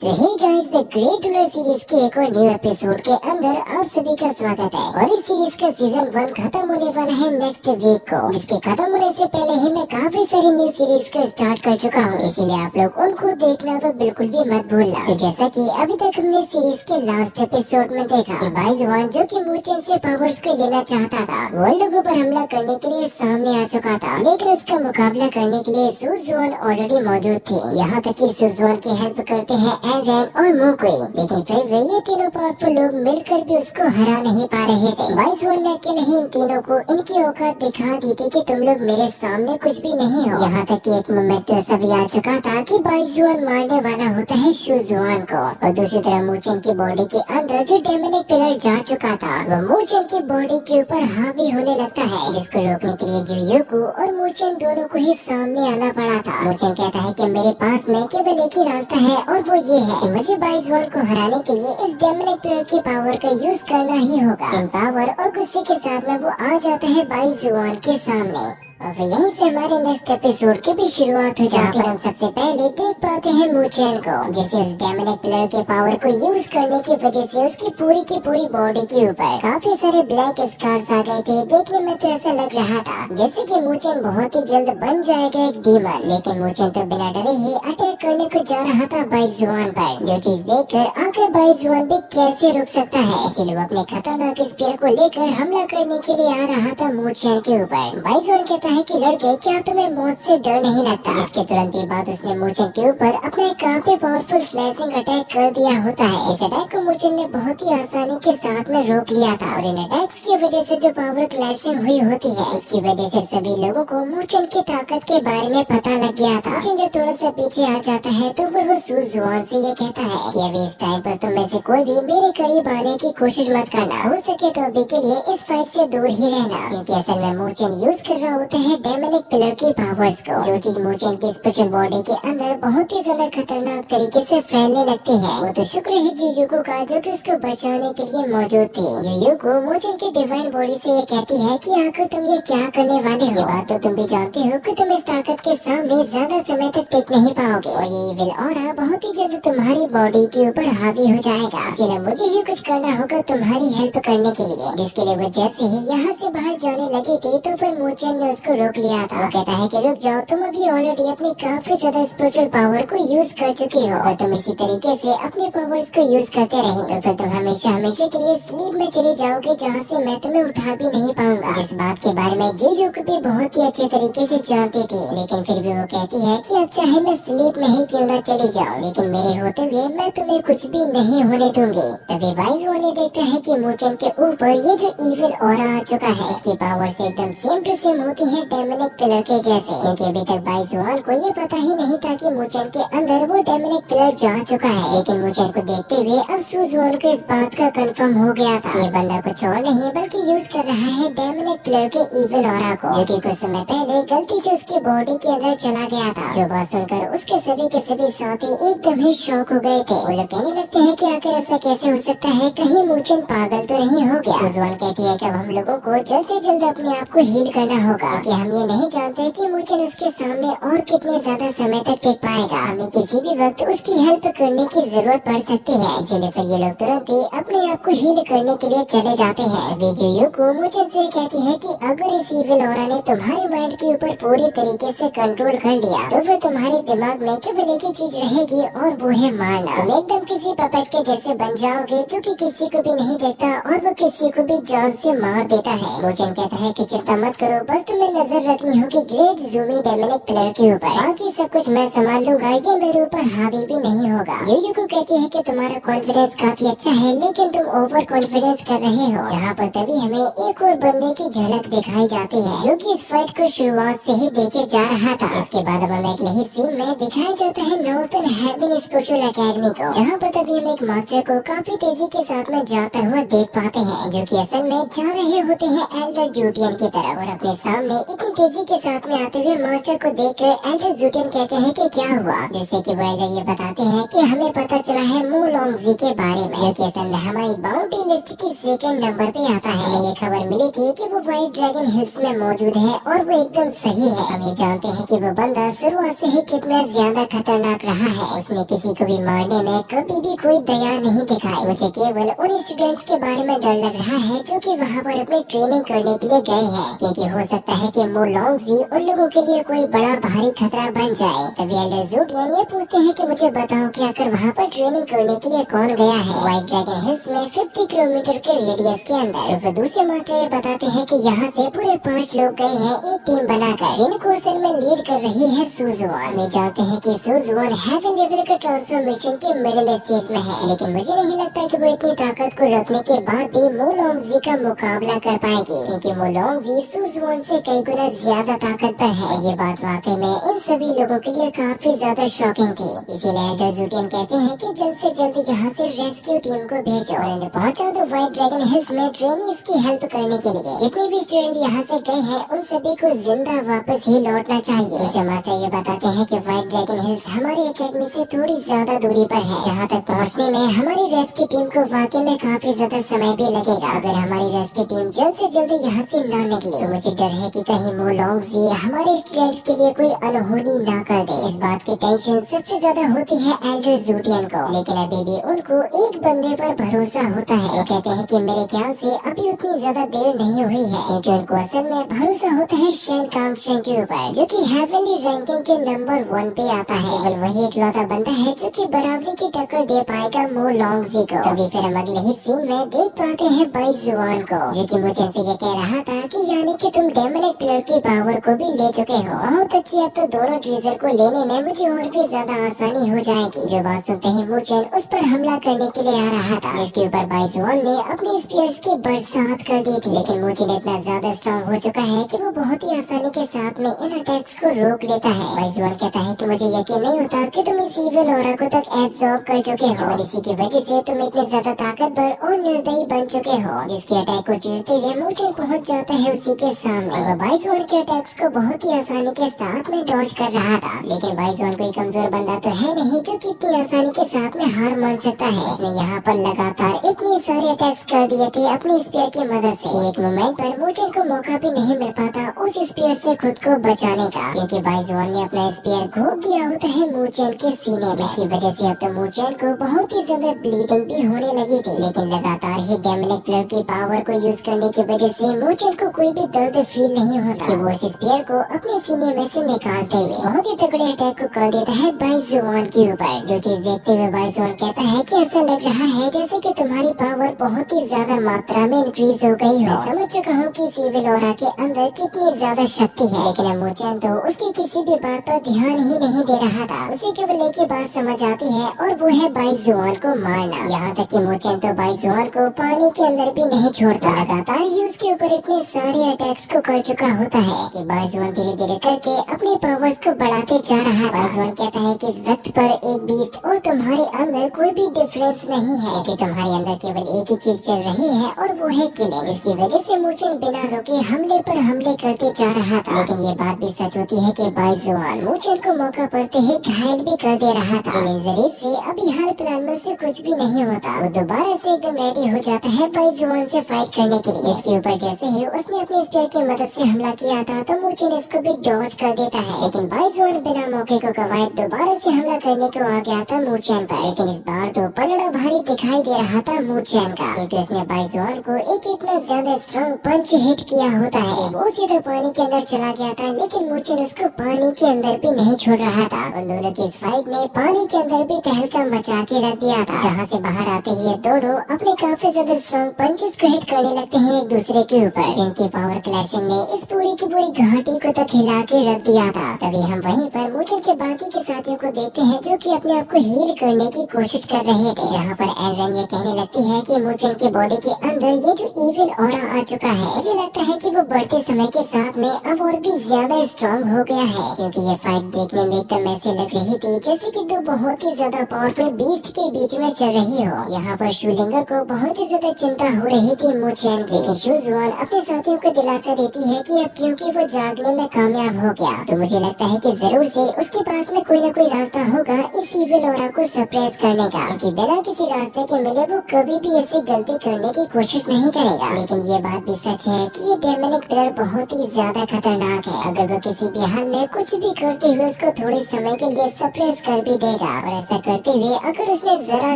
So hey guys, the great ruler series के एक और न्यू एपिसोड के अंदर आप सभी का स्वागत है। और इस सीरीज का सीजन 1 खत्म होने वाला है नेक्स्ट वीक को, जिसके खत्म होने से पहले ही मैं काफी सारी न्यू सीरीज को स्टार्ट कर चुका हूँ, इसीलिए आप लोग उनको देखना तो बिल्कुल भी मत भूलना। तो जैसा कि अभी तक हमने सीरीज के लास्ट एपिसोड में देखा कि बाइजुआन जो कि मूचेन से पावर्स को लेना चाहता था, वो लोगों पर हमला करने के लिए सामने आ चुका था, लेकिन उसका मुकाबला करने के लिए सुजुआन ऑलरेडी मौजूद थे। यहाँ तक कि सुजुआन की हेल्प करते हैं एंड और मुकोई, लेकिन फिर वे ये तीनों पावरफुल लोग मिलकर भी उसको हरा नहीं पा रहे थे। बाइजुआन ने अकेले ही इन तीनों को इनकी औकात दिखा दी थी कि तुम लोग मेरे सामने कुछ भी नहीं हो। यहाँ तक कि एक मोमेंट तो ऐसा भी आ चुका था कि बाइजुआन मारने वाला होता है सुजुआन को। और दूसरी तरफ मूचेन की बॉडी के अंदर जो डेमोनिक पिलर जा चुका था, वो मूचेन की बॉडी के ऊपर हावी होने लगता है, जिसको रोकने के लिए जुयोको और मूचेन दोनों को ही सामने आना पड़ा था। मूचेन कहता है कि मेरे पास में केवल एक ही रास्ता है और वो ये है कि मुझे बाइजुआन को हराने के लिए इस डेमोनिक पिलर की पावर का यूज करना ही होगा। जिन पावर और गुस्से के साथ में वो आ जाता है बाइजुआन के सामने। और फिर यहीं से हमारे नेक्स्ट एपिसोड की भी शुरुआत हो जाती है। हम सबसे पहले देख पाते हैं मूचेन को, जैसे उस डेमोनिक पिलर के पावर को यूज करने की वजह से उसकी पूरी बॉडी के ऊपर काफी सारे ब्लैक स्कार्स आ गए थे। देखने में तो ऐसा लग रहा था जैसे कि मूचेन बहुत ही जल्द बन जाएगा एक डीमन, लेकिन मूचेन तो बिना डरे ही अटैक करने को जा रहा था बाइजुआन पर, जो चीज देखकर आखिर बाइजुआन भी कैसे रुक सकता है। इसीलिए वो अपने खतरनाक स्पीयर को लेकर हमला करने के लिए आ रहा था मूचेन के ऊपर। बाइजुआन कहता है कि लड़के, क्या तुम्हें मौत से डर नहीं लगता? जिसके तुरंत ही बाद उसने मूचेन के ऊपर अपना एक काफी पावरफुल स्लाइसिंग अटैक कर दिया होता है। इस अटैक को मूचेन ने बहुत ही आसानी के साथ में रोक लिया था, और इन अटैक्स की वजह से जो पावर क्लैशिंग हुई होती है, उसकी वजह से सभी लोगों को मूचेन की ताकत के बारे में पता लग गया था। मूचेन जब थोड़ा सा पीछे आ जाता है तो फिर वो सुजुआन से ये कहता है कि अभी इस टाइम पर तुम में से कोई भी मेरे करीब आने की कोशिश मत करना, हो सके तो अभी के लिए इस फाइट से दूर ही रहना, क्योंकि असल में मूचेन यूज कर रहा होता है डेमोनिक पिलर की पावर्स को, जो चीज मूचेन की स्पेशल बॉडी के अंदर बहुत ही ज्यादा खतरनाक तरीके से फैलने लगती है। वो तो शुक्र है जुयोको का, जो कि उसको बचाने के लिए मौजूद थी। जुयोको मूचेन की डिवाइन बॉडी से ये कहती है कि आखिर तुम ये क्या करने वाले हो? ये बात तो तुम भी जानते हो कि तुम इस ताकत के सामने ज्यादा समय तक टिक नहीं पाओगे, और ये इविल ऑरा बहुत ही जल्द तुम्हारी बॉडी के ऊपर हावी हो जाएगा। इसलिए मुझे ही कुछ करना होगा तुम्हारी हेल्प करने के लिए, जिसके लिए वो जैसे ही यहाँ से बाहर जाने लगे थे तो फिर मूचेन ने उसको रोक लिया था। वो कहता है कि रुक जाओ, तुम अभी ऑलरेडी अपनी काफी ज्यादा स्पिरिचुअल पावर को यूज कर चुकी हो, और तुम इसी तरीके से अपने पावर्स को यूज करते रहे तो फिर तुम हमेशा हमेशा के लिए स्लीप में चले जाओगे, जहाँ से मैं तुम्हें उठा भी नहीं पाऊंगा। जिस बात के बारे में जुयोको भी बहुत ही अच्छे तरीके से जानती थी, लेकिन फिर भी वो कहती है कि अब चाहे मैं स्लीप में ही क्यों न चली जाऊँ, लेकिन मेरे होते हुए मैं तुम्हें कुछ भी नहीं होने दूंगी। तभी बाइजुआन ने देखता है कि मूचेन के ऊपर ये जो इविल ऑरा आ चुका है, इसकी पावर्स एकदम सेम टू सेम होती है डेमोनिक पिलर के जैसे, क्योंकि अभी तक बाइजुआन को ये पता ही नहीं था कि मूचेन के अंदर वो डेमोनिक पिलर जा चुका है। लेकिन मूचेन को देखते हुए अब सुजुआन को इस बात का कंफर्म हो गया था, ये बंदा कुछ और नहीं बल्कि यूज कर रहा है डेमोनिक पिलर के इविल ऑरा को, जो कि कुछ समय पहले गलती से उसकी बॉडी के अंदर चला गया था। जो बात सुनकर उसके सभी के सभी साथी एकदम ही शॉक हो गए थे। वो लोग कहने लगते हैं कि आखिर ऐसा कैसे हो सकता है, कहीं मूचेन पागल तो नहीं हो गया? सुजुआन कहती है कि हम लोगों को जल्द से जल्द अपने आप को हील करना होगा, क्योंकि हम ये नहीं जानते कि मूचेन उसके सामने और कितने ज्यादा समय तक टिक पाएगा। हमें किसी भी वक्त उसकी हेल्प करने की जरूरत पड़ सकती है, इसीलिए फिर ये लोग तुरंत ही अपने आप को हील करने के लिए चले जाते हैं। जुयोको मूचेन से कहती है कि अगर इस इविल ऑरा ने तुम्हारे माइंड के ऊपर पूरी तरीके से कंट्रोल कर लिया तो फिर तुम्हारे दिमाग में केवल एक ही चीज रहेगी, और वो है मारना। तुम एकदम किसी पपेट के जैसे बन जाओगे, जो कि किसी को भी नहीं देखता और वो किसी को भी जान से मार देता है। मूचेन कहता है कि चिंता मत करो, बस तुम्हें नजर रखनी होगी ग्रेट ज़ूमी डेमोनिक पिलर के ऊपर, बाकी सब कुछ मैं संभाल लूंगा, ये मेरे ऊपर हावी भी नहीं होगा। जुयोको कहती है कि तुम्हारा कॉन्फिडेंस काफी अच्छा है, लेकिन तुम ओवर कॉन्फिडेंस कर रहे हो। यहाँ पर तभी हमें एक और बंदे की झलक दिखाई जाती है, जो कि इस फाइट को शुरुआत से ही देखे जा रहा था। इसके बाद अब हमें एक नई सीन में दिखाया जाता है नॉर्थन हेवन स्पिरिचुअल एकेडमी को, जहाँ पर तभी हम एक मास्टर को काफी तेजी के साथ में जाता हुआ देख पाते हैं, जो कि असल में जा रहे होते हैं एल्डर जूटियन की तरफ, और अपने सामने इतनी तेजी के साथ में आते हुए मास्टर को देखकर एल्डर जूटियन कहते हैं कि क्या हुआ, जिससे कि वो एल्डर ये बताते हैं कि हमें पता चला है मू लोंगजी के बारे में, जो कि असल में हमारी बाउंड्री लिस्ट की सेकंड नंबर पे आता है। हमें ये खबर मिली थी कि वो व्हाइट ड्रैगन हिल्स में मौजूद है और वो एकदम सही है। हम ये जानते हैं कि वो बंदा शुरुआत से ही कितना ज्यादा खतरनाक रहा है। उसने किसी को भी मारने में कभी भी कोई दया नहीं दिखाई। मुझे केवल उन स्टूडेंट्स के बारे में डर लग रहा है जो कि वहाँ पर अपनी ट्रेनिंग करने के लिए गए हैं, क्योंकि हो सकता है कि मू लोंगजी उन लोगों के लिए कोई बड़ा भारी खतरा बन जाए। तभी एल्डर जूटियन ये पूछते हैं कि मुझे बताओ कि आखिर वहाँ पर ट्रेनिंग करने के लिए कौन गया है व्हाइट ड्रैगन हिल्स में 50 किलोमीटर के रेडियस के अंदर। तो फिर दूसरे मास्टर ये बताते हैं कि यहाँ से पूरे 5 लोग गए हैं एक टीम बनाकर, जिनको असल में लीड कर रही है सुजुआन। मैं जानते हैं कि सुजुआन हैवी लेवल के ट्रांसफॉर्मेशन के मिडिल स्टेज में है, लेकिन मुझे नहीं लगता कि वो इतनी ताकत को रखने के बाद भी मू लोंगजी का मुकाबला कर पाएगी, क्योंकि मू लोंगजी सुजुआन से कई गुना ज्यादा ताकतवर है। ये बात वाकई में इन सभी लोगों के लिए काफी ज्यादा शॉकिंग थी। इसीलिए एल्डर जूटियन कहते हैं कि जल्द से जल्द यहाँ से रेस्क्यू टीम को भेजो और इन्हें पहुँचा दो व्हाइट ड्रैगन हिल्स में ट्रेनिंग्स की हेल्प करने के लिए। जितने भी स्टूडेंट यहाँ से गए हैं उन सभी को जिंदा वापस ही लौटना चाहिए। इसे मास्टर ये बताते हैं कि व्हाइट ड्रैगन हिल्स हमारी एकेडमी से थोड़ी ज्यादा दूरी पर है, जहाँ तक पहुँचने में हमारी रेस्क्यू टीम को वाकई में काफी ज्यादा समय भी लगेगा। अगर हमारी रेस्क्यू टीम जल्द से जल्द यहाँ से न निकले तो मुझे डर है कि कहीं मू लोंगजी हमारे स्टूडेंट्स के लिए कोई अनहोनी न कर दे। इस बात की टेंशन सबसे ज्यादा होती है एल्डर जूटियन को, लेकिन अभी भी उनको एक बंदे पर भरोसा होता है। वो कहते हैं कि मेरे ख्याल से अभी उतनी ज्यादा देर नहीं हुई है, क्योंकि उनको असल में भरोसा होता है शेन कांगशेन के ऊपर, जो कि हेवीली रैंकिंग के नंबर 1 पे आता है। केवल वही इकलौता बंदा है जो कि बराबरी की टक्कर दे पाएगा मू लोंगजी को। तभी फिर हम अगले ही सीन में देख पाते हैं बाई जुआन को, जो कि मुझे से ये कह रहा था कि यानी कि तुम डेमोनिक प्लेयर की पावर को भी ले चुके हो। बहुत अच्छी, अब तो दोनों ट्रेजर को लेने में मुझे और भी ज्यादा आसानी हो जाएगी। जो बात सुनते ही मुचेन उस पर हमला करने के लिए आ रहा था, जिसके ऊपर बाई जुआन ने अपनी स्पीयर्स की बरसात कर दी थी। लेकिन मुचेन इतना ज्यादा स्ट्रॉन्ग हो चुका है कि वो बहुत ही आसानी के साथ में इन अटैक्स को रोक लेता है। बाई जुआन कहता है कि मुझे यकीन नहीं होता कि तुम इस इविल ऑरा को तक एब्सॉर्ब कर चुके हो, और इसी की वजह से तुम इतने ज्यादा ताकतवर और निर्दयी बन चुके हो। जिसके अटैक को चीरते हुए मुचेन पहुंच जाता है उसी के सामने। वो बाई जुआन के अटैक्स को बहुत ही आसानी के साथ में डॉज कर रहा था, लेकिन बाई जुआन कोई कमजोर बंदा तो है नहीं जो कि इतनी आसानी के साथ में हार मान सकता है। उसने यहाँ पर लगातार इतने सारे अटैक्स कर दिए थे अपनी स्पीयर की मदद से। एक मोमेंट पर मुचेन को मौका भी नहीं मिल पाता उस स्पीयर से खुद को बचाने का, क्योंकि बाई जुआन ने अपना स्पीयर घोंप दिया होता है मुचेन के सीने में, जिसकी वजह से अब तो मुचेन को बहुत ही ज्यादा ब्लीडिंग भी होने लगी थी। लेकिन लगातार ही डेमोनिक प्लेयर की पावर को यूज करने की वजह से मुचेन को कोई भी दर्द फील नहीं होता कि वो इस स्पीयर को अपने सीने में से निकालते हुए बहुत ही तगड़े अटैक को कर देता है बाई जुआन के ऊपर। जो चीज देखते हुए बाई जुआन कहता है कि ऐसा लग रहा है जैसे कि तुम्हारी पावर बहुत ही ज्यादा मात्रा में इंक्रीज हो गई हो। समझ चुका हूँ कि इविल ऑरा के अंदर कितनी ज्यादा शक्ति है, लेकिन मुचेन तो उसकी किसी भी बात पर ध्यान ही नहीं दे रहा था। उसे केवल एक ही बात समझ आती है और वो है बाई जुआन को मारना। यहाँ तक कि मुचेन तो बाई जुआन को पानी के अंदर भी नहीं छोड़ता। लगातार ही उसके ऊपर इतने सारे अटैक्स को कर चुका होता है कि बाई जुआन धीरे धीरे करके अपने पावर्स को बढ़ाते जा रहा है। बाई जुआन कहता है कि इस वक्त पर एक बीस्ट और तुम्हारे अंदर कोई भी डिफरेंस नहीं है, क्योंकि तुम्हारे अंदर केवल एक ही चीज चल रही है और वो है किलिंग, जिसकी वजह से मुचेन बिना रुके हमले पर हमले करते जा रहा था। लेकिन ये बात भी सच होती है कि बाई जुआन मुचेन को मौका पड़ते ही घायल भी कर दे रहा था। इन इंजरीज से अभी हाल फिलहाल में से कुछ भी नहीं होता। वो दोबारा से एकदम रेडी हो जाता है बाई जुआन से फाइट करने के लिए। इसके ऊपर जैसे ही उसने अपने स्पीयर की मदद से हमला किया था तो मुचेन इसको भी डॉज कर देता है, लेकिन बाई जुआन बिना मौके को गवाए दोबारा से हमला करने को आ गया था मुचेन पर। लेकिन इस बार तो पलड़ा भारी दिखाई दे रहा था मुचेन का, क्योंकि उसने बाई जुआन को एक इतना ज्यादा स्ट्रॉन्ग पंच हिट किया होता है। वो सीधा पानी के अंदर चला गया था, लेकिन मुचेन उसको पानी के अंदर भी नहीं छोड़ रहा था। उन दोनों की इस फाइट ने पानी के अंदर भी तहलका मचा के रख दिया था, जहाँ से बाहर आते ही ये दोनों अपने काफी ज्यादा स्ट्रॉन्ग पंचेस को हिट करने लगते हैं एक दूसरे के ऊपर, जिनकी पावर क्लैशिंग ने इस पूरी की पूरी घाटी को तक हिला के रख दिया था। तभी हम वहीं पर मुचेन के बाकी के साथियों को देखते हैं जो कि अपने आप को हील करने की कोशिश कर रहे थे, जहाँ पर एनरन ये कहने लगती है कि मुचेन की बॉडी के अंदर ये जो इविल ऑरा आ चुका है, मुझे लगता है कि वो बढ़ते समय के साथ में अब और भी ज्यादा स्ट्रॉन्ग हो गया है, क्योंकि ये फाइट देखने में एकदम ऐसे लग रही थी जैसे कि दो बहुत ही ज्यादा पावरफुल बीस्ट के बीच में चल रही हो। यहाँ पर शूलिंगर को बहुत ही ज्यादा चिंता हो रही थी मुचेन की, लेकिन शूजुआन अपने साथियों को दिलासा देती है कि अब क्योंकि वो जागने में कामयाब हो गया तो मुझे लगता है कि जरूर से उसके पास में कोई न कोई रास्ता होगा इस इविल ऑरा को सरप्राइज करने का, क्योंकि बिना किसी रास्ते के मिले वो कभी भी ऐसी गलती करने की कोशिश नहीं करेगा। लेकिन ये बात भी सच है कि ये डेमोनिक प्लेयर बहुत ही ज्यादा खतरनाक है। अगर वो किसी भी हाल में कुछ भी करते हुए उसको थोड़े समय के लिए सरप्राइज कर भी देगा, और ऐसा करते हुए अगर उसने जरा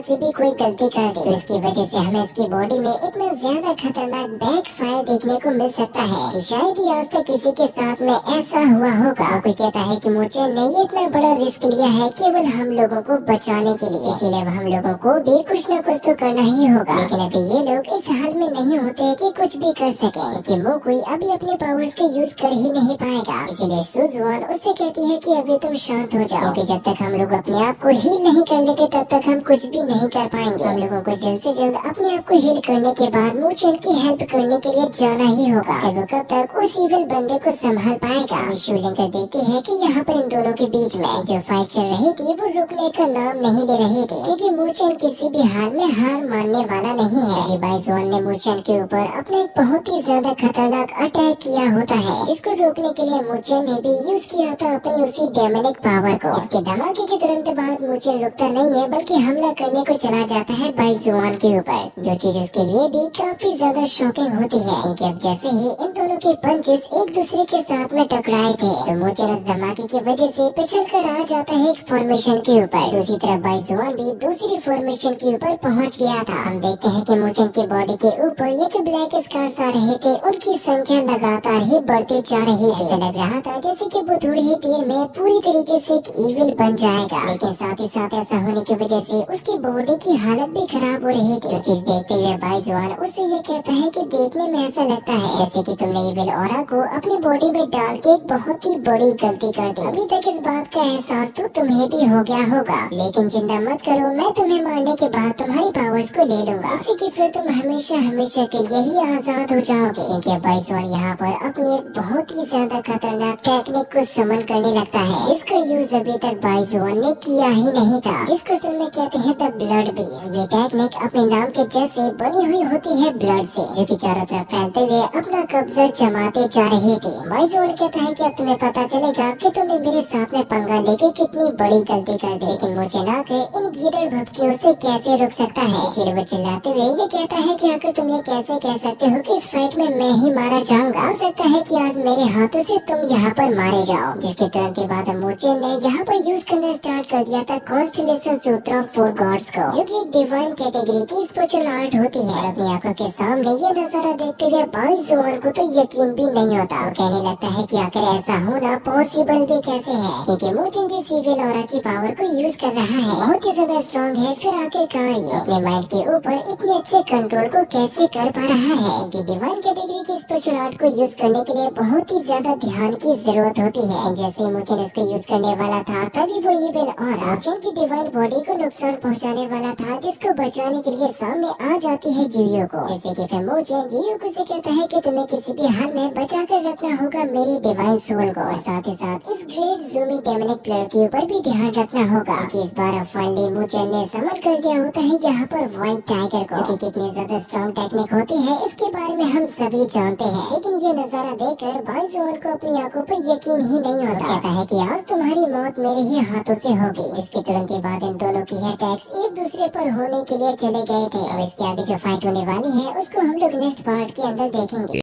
सी भी कोई गलती कर दी तो इसकी वजह से हमें उसकी बॉडी में इतना ज्यादा खतरनाक बैक फायर देखने को मिल सकता है कि शायद ही आज तक किसी के साथ में ऐसा हुआ होगा। कोई कहता है कि मुझे ने इतना बड़ा रिस्क लिया है केवल हम लोगों को बचाने के लिए, इसीलिए हम लोगों को भी कुछ न कुछ तो करना ही होगा। लेकिन अभी ये लोग इस हाल में नहीं होते कि कुछ भी कर सके, क्योंकि वो कोई अभी अपने पावर्स को यूज कर ही नहीं पाएगा। इसीलिए सुजुआन उससे कहती है कि अभी तुम शांत हो जाओ, क्योंकि जब तक हम लोग अपने आप को हील नहीं कर लेते तब तक हम कुछ भी नहीं कर पाएंगे। हम लोगों को जल्द से जल्द अपने आप को हील करने के बाद मुचेन की हेल्प करने के लिए जाना ही होगा। वो कब तक उस इविल बंदे को संभाल पाएगा। शूलिंगर देखती है कि यहाँ पर इन दोनों के बीच में जो फाइट चल रही थी वो रुकने का नाम नहीं ले रही थी, क्योंकि मुचेन किसी भी हाल में हार मानने वाला नहीं है। बाइजोन ने मुचेन के ऊपर अपना एक बहुत ही ज्यादा खतरनाक अटैक किया होता है, जिसको रोकने के लिए मुचेन ने भी यूज किया था अपनी उसी डेमोनिक पावर को। इसके धमाके के तुरंत बाद मुचेन रुकता नहीं है बल्कि हमला करने को चला जाता है बाइजोन के ऊपर, जो चीज उसके लिए भी काफी ज्यादा शॉकिंग होती है। क्योंकि अब जैसे ही इन दोनों के पंचेस एक दूसरे के साथ में टकराए थे तो मुचेन उस धमाके की वजह से पिछल कर आ जाता है एक फॉर्मेशन के ऊपर। दूसरी तरफ बाइजोन भी दूसरी फॉर्मेशन के ऊपर पहुंच गया था। हम देखते हैं कि मुचेन की बॉडी के ऊपर ये जो ब्लैक स्कार्स आ रहे थे उनकी संख्या लगातार ही बढ़ती जा रही थी। ऐसा लग रहा था जैसे कि वो थोड़ी ही देर में पूरी तरीके से एक इविल बन जाएगा। लेकिन साथ ही साथ ऐसा होने की वजह से उसकी बॉडी की हालत भी खराब हो रही थी। चीज देखते हुए बाइजोन उससे ये कहता है कि देखने में ऐसा लगता है जैसे कि तुमने इविल ऑरा को अपनी बॉडी में डाल के एक बहुत ही बड़ी गलती कर दी। अभी तक इस बात का एहसास तो तुम्हें भी हो गया होगा, लेकिन चिंता मत करो, मैं तुम्हें मारने के बाद तुम्हारी पावर्स को ले लूंगा, जिससे कि फिर तुम हमेशा हमेशा के लिए ही आजाद हो जाओगे। क्योंकि बाइजोन यहाँ पर अपनी एक बहुत ही ज्यादा खतरनाक टेक्निक को समन करने लगता है, जिसका यूज अभी तक बाइजोन ने किया ही नहीं था, जिसको असल में कहते हैं द ब्लड बीस्ट। ये टेक्निक अपने नाम के जैसे बनी हुई होती है ब्लड से, जो कि चारों तरफ फैलते हुए अपना कब्जा जमाते जा रहे थे। बाइजोन कहता है कि अब तुम्हें पता चलेगा कि तुमने मेरे साथ में पंगा लेके कितनी बड़ी गलती कर दी, लेकिन मुझे ना के इन गीदड़ भपकियों से कैसे रुक सकता है। इसीलिए वो चिल्लाते हुए ये कहता है कि आखिर तुम ये कैसे कह सकते हो कि इस फाइट में मैं ही मारा जाऊंगा। हो सकता है कि आज मेरे हाथों से तुम यहाँ पर मारे जाओ। जिसके तुरंत बाद मुचेन ने यहाँ पर यूज करना स्टार्ट कर दिया था कॉन्स्टेलेशन सूत्र ऑफ 4 गॉड्स को, जो कि एक डिवाइन कैटेगरी की स्पिरिचुअल आर्ट होती है। अपनी आंखों के सामने ये नजारा देखते हुए बाइजोन को तो यकीन भी नहीं होता। वो कहने लगता है कि आखिर ऐसा होना पॉसिबल भी कैसे है, क्योंकि मुचेन जिस इविल ऑरा की पावर को यूज कर रहा है बहुत ही ज्यादा स्ट्रॉन्ग है, फिर आखिरकार ये अपने माइंड के ऊपर इतने अच्छे कंट्रोल को कैसे कर पा रहा है। क्योंकि डिवाइन कैटेगरी की स्पिरिचुअल आर्ट को यूज करने के लिए बहुत ही ज्यादा ध्यान की जरूरत होती है। जैसे मुचेन इसको यूज करने वाला था तभी वो इविल ऑरा मुचेन की डिवाइन बॉडी को नुकसान पहुंचाने वाला था, जिसको बचाने के लिए सामने आ जाती है जियो को। जैसे कि फिर मुचेन जियो को से कहता है कि तुम्हें किसी भी हाल में बचा कर रखना होगा मेरी डिवाइन सोल को, और साथ ही साथ इस ग्रेट ज़ूमी डेमोनिक प्लेयर के ऊपर भी ध्यान रखना होगा कि इस बार फाइनली मुचेन ने समन कर लिया होता है यहाँ पर व्हाइट टाइगर को, कि कितनी ज्यादा स्ट्रॉन्ग टेक्निक होती है इसके बारे में हम सभी जानते हैं। लेकिन ये नजारा देखकर बाइजोन को अपनी आंखों पर यकीन ही नहीं होता। कहता है कि आज तुम्हारी मौत मेरे ही हाथों से होगी। इसके तुरंत बाद इन दोनों की अटैक्स एक दूसरे पर होने के लिए चले गए थे। और इसके आगे जो फाइट होने वाली है उसको हम लोग नेक्स्ट पार्ट के अंदर देखेंगे।